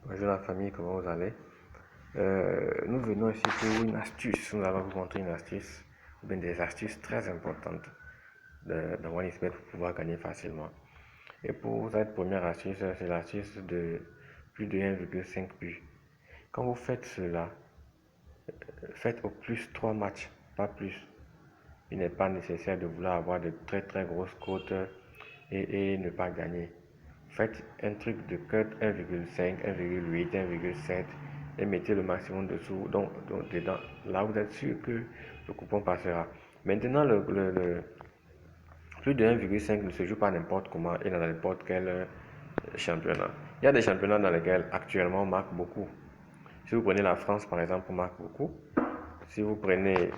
Bonjour la famille, comment vous allez? Nous venons ici pour une astuce. Nous allons vous montrer une astuce, ou bien des astuces très importantes dans OneXBet pour pouvoir gagner facilement. Et pour cette première astuce, c'est l'astuce de plus de 1,5 but. Quand vous faites cela, faites au plus 3 matchs, pas plus. Il n'est pas nécessaire de vouloir avoir de très très grosses cotes et ne pas gagner. Faites un truc de cote 1,5, 1,8, 1,7 et mettez le maximum dessous, donc dedans. Là, vous êtes sûr que le coupon passera. Maintenant, le plus de 1,5 ne se joue pas n'importe comment et dans n'importe quel championnat. Il y a des championnats dans lesquels actuellement on marque beaucoup. Si vous prenez la France, par exemple, on marque beaucoup. Si vous prenez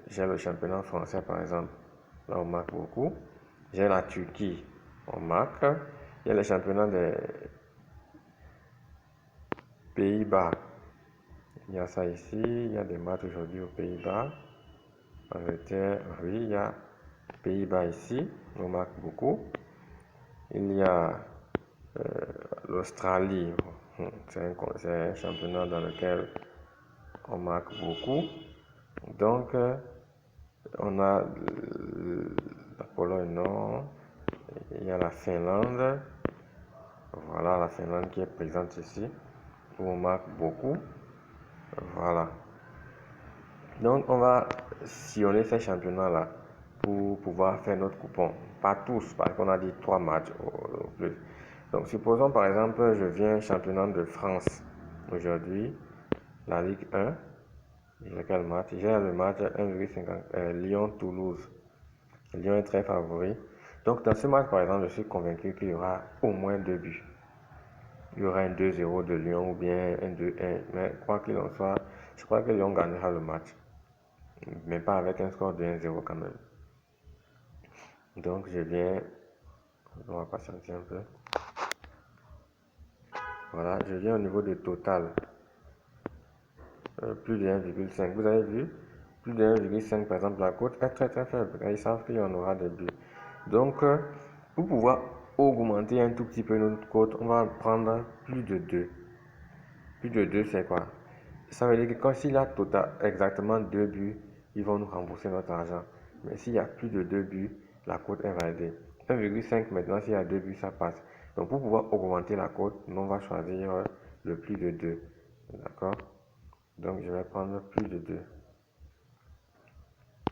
j'ai le championnat français, par exemple, là on marque beaucoup. J'ai la Turquie, on marque. Il y a le championnat des Pays-Bas. Il y a ça ici. Il y a des matchs aujourd'hui aux Pays-Bas. Angleterre, oui, il y a Pays-Bas ici. On marque beaucoup. Il y a l'Australie. C'est un championnat dans lequel on marque beaucoup. Donc, on a la Pologne, non. Il y a la Finlande. Voilà la Finlande qui est présente ici, où on marque beaucoup. Voilà. Donc, on va sillonner ces championnats-là pour pouvoir faire notre coupon. Pas tous, parce qu'on a dit 3 matchs au plus. Donc, supposons par exemple, je viens championnat de France aujourd'hui, la Ligue 1. J'ai quel match? J'ai le match 1,50 Lyon-Toulouse. Lyon est très favori. Donc, dans ce match, par exemple, je suis convaincu qu'il y aura au moins 2 buts. Il y aura un 2-0 de Lyon ou bien un 2-1. Mais quoi qu'il en soit, je crois que Lyon gagnera le match. Mais pas avec un score de 1-0 quand même. Donc je viens, on va patienter un peu. Voilà, je viens au niveau de total. Plus de 1,5. Vous avez vu? Plus de 1,5 par exemple, la cote est très très faible. Ils savent qu'il y en aura des buts. Donc, pour pouvoir augmenter un tout petit peu notre cote, on va prendre plus de 2. Plus de 2, c'est quoi? Ça veut dire que quand s'il y a total, exactement 2 buts, ils vont nous rembourser notre argent. Mais s'il y a plus de 2 buts, la cote est validée. 1,5 maintenant, s'il y a 2 buts, ça passe. Donc pour pouvoir augmenter la cote, on va choisir le plus de 2. D'accord? Donc je vais prendre plus de 2.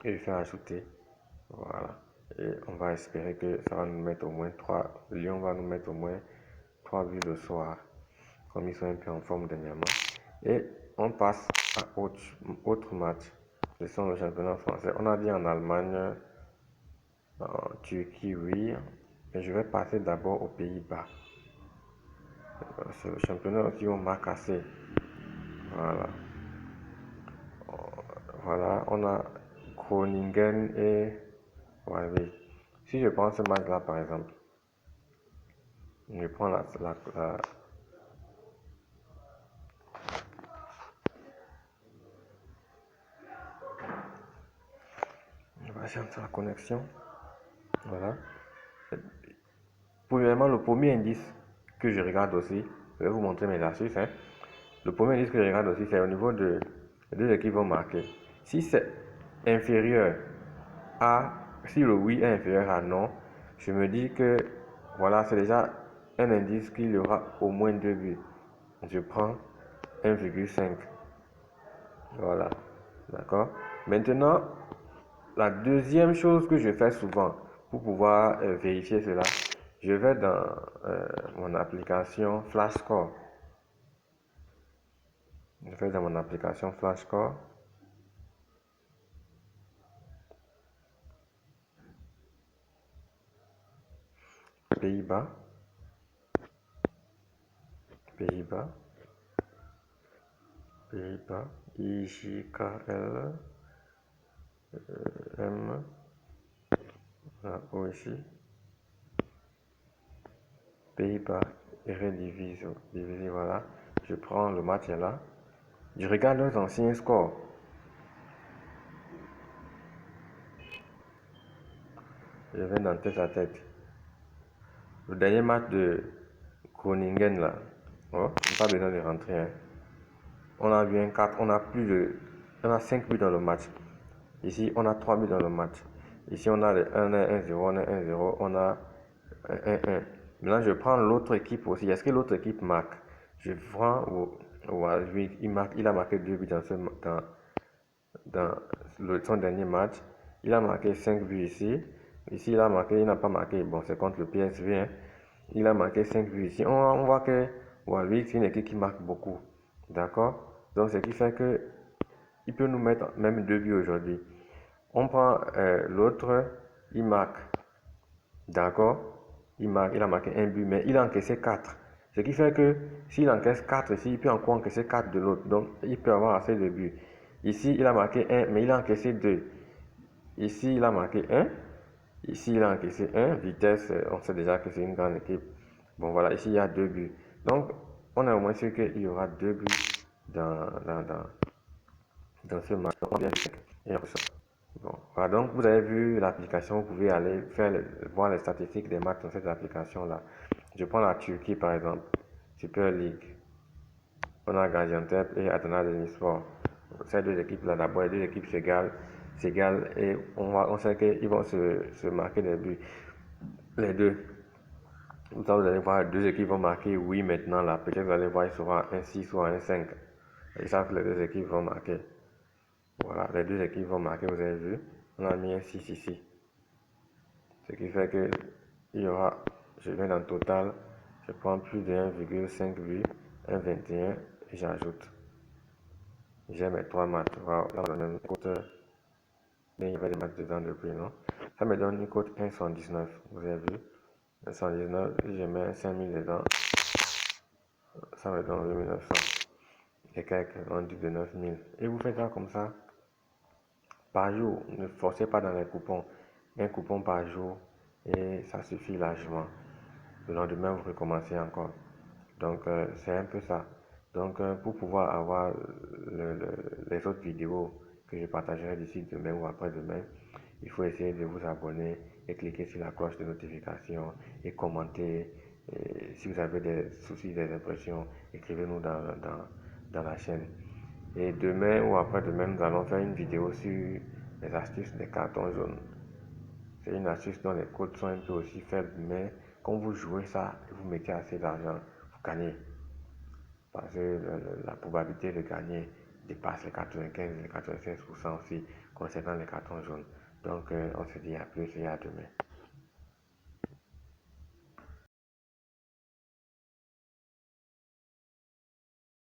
Et je fais ajouter. Voilà. Et on va espérer que ça va nous mettre au moins 3. Lyon va nous mettre au moins 3 buts le soir. Comme ils sont un peu en forme dernièrement. Et on passe à autre match. Ce sont le championnat français. On a dit en Allemagne, en Turquie, oui. Mais je vais passer d'abord aux Pays-Bas. C'est le championnat aussi où on marque assez. Voilà. Voilà, on a Groningen et... Ouais, oui. Si je prends ce match-là, par exemple, je prends je vais changer la connexion. Voilà. Premièrement, le premier indice que je regarde aussi, je vais vous montrer mes astuces. Le premier indice que je regarde aussi, c'est au niveau de deux équipes vont marquer. Si c'est inférieur à, si le oui est inférieur à non, je me dis que voilà, c'est déjà un indice qu'il y aura au moins 2 buts. Je prends 1,5. Voilà, d'accord. Maintenant, la deuxième chose que je fais souvent pour pouvoir vérifier cela, je vais dans mon application Flashscore. Je vais dans mon application Flashscore. Pays-Bas. Pays-Bas. Pays-Bas. IJKL. M. Là, ici. Pays-Bas. Divisé, voilà. Je prends le match là. Je regarde leurs anciens scores. Je vais dans tête à tête. Le dernier match de Groningen là. Oh, pas besoin de rentrer. Hein. On a vu un 4, on a 5 buts dans le match. Ici, on a 3 buts dans le match. Ici, on a le 1-1, 1-0, on a 1-0, on a 1-1. Maintenant, je prends l'autre équipe aussi. Est-ce que l'autre équipe marque? Je prends oui, il a marqué 2 buts dans son dernier match. Il a marqué 5 buts ici. Ici, il n'a pas marqué. Bon, c'est contre le PSV. Hein. Il a marqué 5 buts ici. On voit que Walwick, c'est une équipe qui marque beaucoup. D'accord? Donc, ce qui fait que il peut nous mettre même 2 buts aujourd'hui. On prend l'autre, il marque. D'accord? Il a marqué un but, mais il a encaissé 4. Ce qui fait que s'il encaisse 4 ici, il peut encore encaisser 4 de l'autre. Donc, il peut avoir assez de buts. Ici, il a marqué 1, mais il a encaissé 2. Ici, il a marqué 1. Ici, il a encaissé 1. Vitesse, on sait déjà que c'est une grande équipe. Bon, voilà, ici, il y a 2 buts. Donc, on est au moins sûr qu'il y aura 2 buts dans ce match. On vient et on ressort. Bon, voilà, donc vous avez vu l'application, vous pouvez aller voir les statistiques des matchs dans cette application-là. Je prends la Turquie par exemple, Super League. On a Gaziantep et Adana Demirspor. Ces deux équipes-là, d'abord, les deux équipes s'égalent et on sait qu'ils vont se marquer des buts. Les deux. Vous allez voir, deux équipes vont marquer oui maintenant là. Peut-être vous allez voir, il sera un 6 ou un 5. Ils savent que les deux équipes vont marquer. Voilà, les deux équipes vont marquer, vous avez vu. On a mis un 6 ici. Ce qui fait que il y aura, je viens dans le total, je prends plus de 1,5 buts, 1,21 et j'ajoute. J'ai mes 3 matchs. Wow, ça me donne une cote. Il y avait des matchs dedans depuis, non? Ça me donne une cote 1,119. Vous avez vu? 119, si je mets 5000 dedans, ça me donne 2900. Et quelques, on dit de 9000. Et vous faites ça comme ça par jour. Ne forcez pas dans les coupons. Un coupon par jour et ça suffit largement. Le lendemain, vous recommencez encore. Donc, c'est un peu ça. Donc, pour pouvoir avoir les autres vidéos que je partagerai d'ici demain ou après-demain, il faut essayer de vous abonner et cliquer sur la cloche de notification et commenter. Et si vous avez des soucis, des impressions, écrivez-nous dans la chaîne. Et demain ou après-demain, nous allons faire une vidéo sur les astuces des cartons jaunes. C'est une astuce dont les codes sont un peu aussi faibles, mais quand vous jouez ça et vous mettez assez d'argent, vous gagnez. Parce que la probabilité de gagner dépasse les 95 et les 96% aussi concernant les cartons jaunes. Donc, on se dit à plus et à demain.